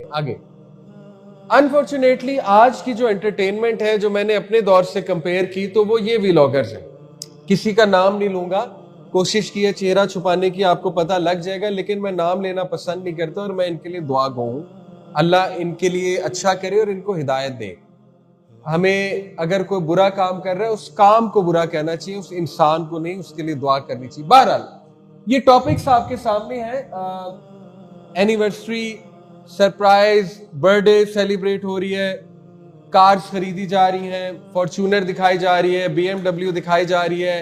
आगे। अनफॉर्चुनेटली आज की जो एंटरटेनमेंट है, जो मैंने अपने दौर से कंपेयर की, तो वो ये व्लॉगर्स हैं। किसी का नाम नहीं लूंगा, कोशिश की है चेहरा छुपाने की, आपको पता लग जाएगा, लेकिन मैं नाम लेना पसंद नहीं करता और मैं इनके लिए दुआ गो हूं। अल्लाह इनके लिए अच्छा करे और इनको हिदायत दे। हमें अगर कोई बुरा काम कर रहा है, उस काम को बुरा कहना चाहिए, उस इंसान को नहीं, उसके लिए दुआ करनी चाहिए। बहरहाल ये टॉपिक्स आपके सामने है। एनिवर्सरी, सरप्राइज, बर्थडे सेलिब्रेट हो रही है, कार्स खरीदी जा रही हैं, फॉर्च्यूनर दिखाई जा रही है, BMW दिखाई जा रही है,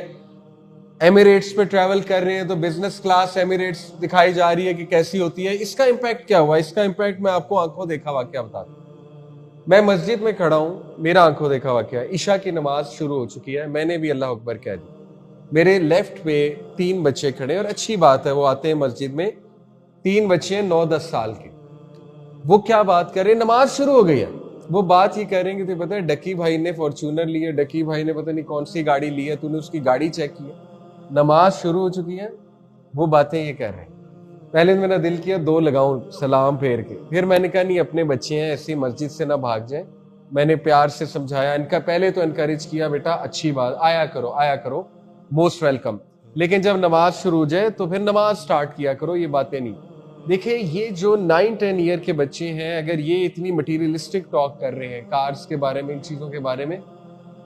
एमिरेट्स पे ट्रैवल कर रहे हैं तो बिजनेस क्लास एमिरेट्स दिखाई जा रही है कि कैसी होती है। इसका इंपैक्ट क्या हुआ? इसका इंपैक्ट मैं आपको आंखों देखा वाकया बताता हूं। मैं मस्जिद में खड़ा हूं, मेरा आंखों देखा वाकया, ईशा की नमाज शुरू हो चुकी है, मैंने भी अल्लाह अकबर कह दी। मेरे लेफ्ट पे 3 बच्चे खड़े, और अच्छी बात है, वो आते हैं मस्जिद में, 3 बच्चे हैं 9-10 साल के। वो क्या बात कर रहे हैं? नमाज शुरू हो गई है, वो बात ही कर रहे हैं कि पता है डकी भाई ने फॉर्च्यूनर ली है, डकी भाई ने पता नहीं कौन सी गाड़ी ली है, तूने उसकी गाड़ी चेक की है? नमाज शुरू हो चुकी है, वो बातें ये कर रहे हैं। पहले मेरा दिल किया 2 लगाऊं सलाम फेर के, फिर मैंने कहा नहीं, अपने बच्चे हैं, ऐसी मस्जिद से ना भाग जाए। मैंने प्यार से समझाया, इनका पहले तो एनकरेज किया, बेटा अच्छी बात, आया करो, मोस्ट वेलकम। लेकिन जब नमाज शुरू हो जाए तो फिर नमाज स्टार्ट किया करो, ये बातें नहीं। देखिए, ये जो 9-10 ईयर के बच्चे हैं, अगर ये इतनी मटीरियलिस्टिक टॉक कर रहे हैं कार्स के बारे में, इन चीजों के बारे में,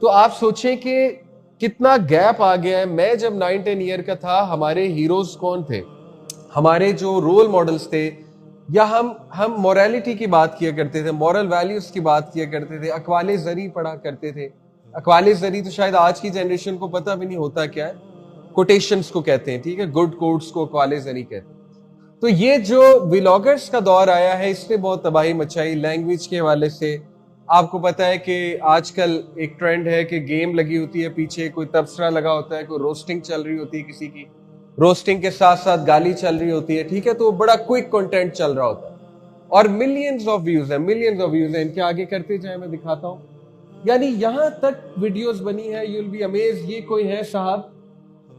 तो आप सोचें कि कितना गैप आ गया है। मैं जब 9-10 ईयर का था, हमारे हीरोज कौन थे? हमारे जो रोल मॉडल्स थे, या हम मोरालिटी की बात किया करते थे, मॉरल वैल्यूज की बात किया करते थे, अकवाले ज़री पढ़ा करते थे। अकवाले ज़री तो शायद आज की जनरेशन को पता भी नहीं होता क्या है। कोटेशंस को कहते हैं, ठीक है, गुड कोट्स को अकवाले ज़री कहते हैं। तो ये जो व्लॉगर्स का दौर आया है, इसने बहुत तबाही मचाई लैंग्वेज के हवाले से। आपको पता है कि आजकल एक ट्रेंड है कि गेम लगी होती है पीछे, कोई तबसरा लगा होता है, कोई रोस्टिंग चल रही होती है, किसी की रोस्टिंग के साथ साथ गाली चल रही होती है, ठीक है, तो बड़ा क्विक कंटेंट चल रहा होता है और मिलियंस ऑफ व्यूज है। इनके आगे करते जाए, मैं दिखाता हूं। यानी यहां तक वीडियोस बनी है, यू विल बी अमेज। ये कोई है साहब,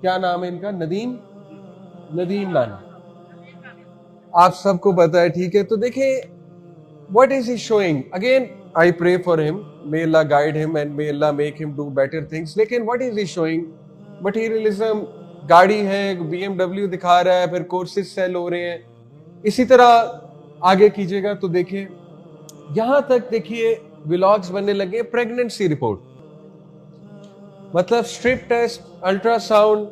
क्या नाम है इनका? नदीम नाना, आप सबको पता है, ठीक है। तो देखिए, what is he showing? Again I pray for him, may Allah guide him and may Allah make him do better things. लेकिन what is he showing? Materialism. गाड़ी है, BMW दिखा रहा है, फिर कोर्सेज सेल हो रहे हैं। इसी तरह आगे कीजिएगा तो देखिए, यहां तक देखिए व्लॉग्स बनने लगे। प्रेगनेंसी रिपोर्ट, मतलब strip test, ultrasound,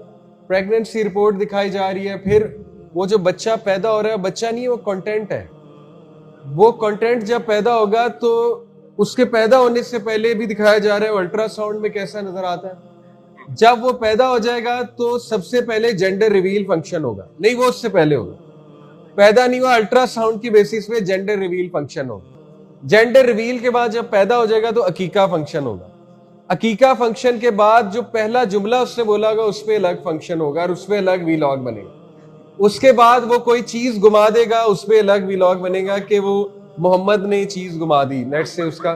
pregnancy report दिखाई जा रही है। फिर वो जो बच्चा पैदा हो रहा है, बच्चा नहीं है, वो कंटेंट है। वो कंटेंट जब पैदा होगा तो उसके पैदा होने से पहले भी दिखाया जा रहा है अल्ट्रासाउंड में कैसा नजर आता है। जब वो पैदा हो जाएगा तो सबसे पहले जेंडर रिवील फंक्शन होगा, नहीं वो उससे पहले होगा। पैदा नहीं हुआ, अल्ट्रासाउंड की बेसिस पे जेंडर रिवील फंक्शन होगा। जेंडर रिवील के बाद जब पैदा हो जाएगा तो अकीका फंक्शन होगा। अकीका फंक्शन के बाद जो पहला जुमला उससे बोला होगा, उस पर अलग फंक्शन होगा और उस पर अलग वीलॉग बनेगा। उसके बाद वो कोई चीज घुमा देगा, उस पर अलग वीलॉग बनेगा कि वो मोहम्मद ने चीज घुमा दी, नेट से उसका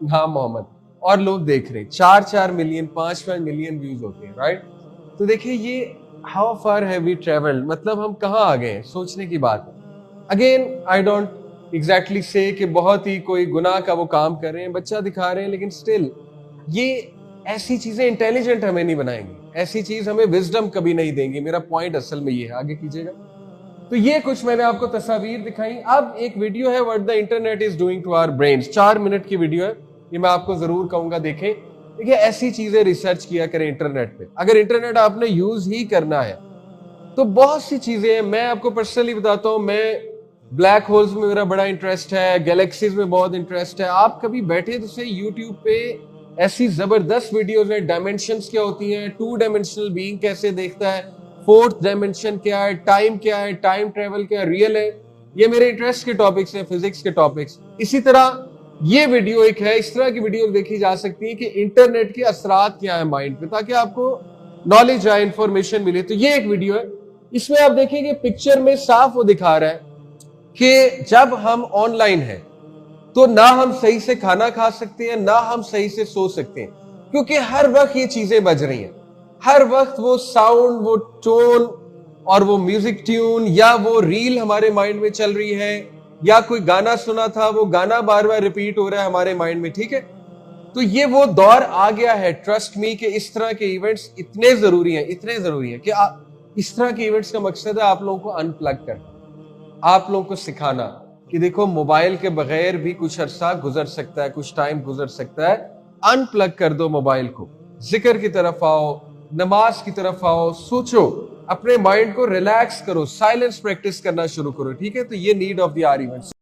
नाम मोहम्मद, और लोग देख रहे हैं। 4-4 मिलियन, 5-5 मिलियन व्यूज होते हैं, राइट। तो देखिए, ये how far have we travelled, मतलब हम कहाँ आ गए, सोचने की बात है। अगेन आई डोंट एग्जैक्टली से कि बहुत ही कोई गुनाह का वो काम कर रहे हैं, बच्चा दिखा रहे हैं, लेकिन स्टिल ये ऐसी चीजें इंटेलिजेंट हमें नहीं बनाएंगी, ऐसी चीज हमें विजडम कभी नहीं देंगी। मेरा पॉइंट असल में ये है, आगे कीजिएगा। तो ये कुछ मैंने आपको तस्वीर दिखाई। अब एक वीडियो है, what the internet is doing to our brains, 4 minute की वीडियो है, ये मैं आपको जरूर कहूंगा देखें। देखिए, ऐसी चीजें रिसर्च किया करें इंटरनेट पे। अगर इंटरनेट आपने यूज ही करना है तो बहुत सी चीजें हैं। मैं आपको पर्सनली बताता हूं, मैं ब्लैक होल्स में मेरा बड़ा इंटरेस्ट है, गैलेक्सीज में बहुत इंटरेस्ट है। आप कभी बैठे तो सही, यूट्यूब पे ऐसी जबरदस्त वीडियोस हैं, डायमेंशंस क्या होती हैं, 2 डायमेंशनल बीइंग कैसे देखता है, 4th डायमेंशन क्या है, टाइम क्या है, टाइम ट्रेवल क्या रियल है। ये मेरे इंटरेस्ट के टॉपिक्स हैं, फिजिक्स के टॉपिक्स। इसी तरह ये वीडियो एक है, इस तरह की वीडियो देखी जा सकती है कि इंटरनेट के असरात क्या है माइंड पे, ताकि आपको नॉलेज आए, इंफॉर्मेशन मिले। तो ये एक वीडियो है, इसमें आप देखेंगे पिक्चर में साफ वो दिखा रहा है कि जब हम ऑनलाइन हैं तो ना हम सही से खाना खा सकते हैं, ना हम सही से सो सकते हैं, क्योंकि हर वक्त ये चीजें बज रही हैं। हर वक्त वो साउंड, वो टोन और वो म्यूजिक ट्यून या वो रील हमारे माइंड में चल रही है, या कोई गाना सुना था, वो गाना बार बार रिपीट हो रहा है हमारे माइंड में, ठीक है। तो ये वो दौर आ गया है, ट्रस्ट मी, कि इस तरह के इवेंट्स इतने जरूरी हैं, इतने जरूरी हैं कि इस तरह के इवेंट्स का मकसद है आप लोगों को अनप्लग करना, आप लोगों को सिखाना कि देखो मोबाइल के बगैर भी कुछ अरसा गुजर सकता है, कुछ टाइम गुजर सकता है। अनप्लग कर दो मोबाइल को, जिक्र की तरफ आओ, नमाज की तरफ आओ, सोचो, अपने माइंड को रिलैक्स करो, साइलेंस प्रैक्टिस करना शुरू करो, ठीक है। तो ये need of the hour events.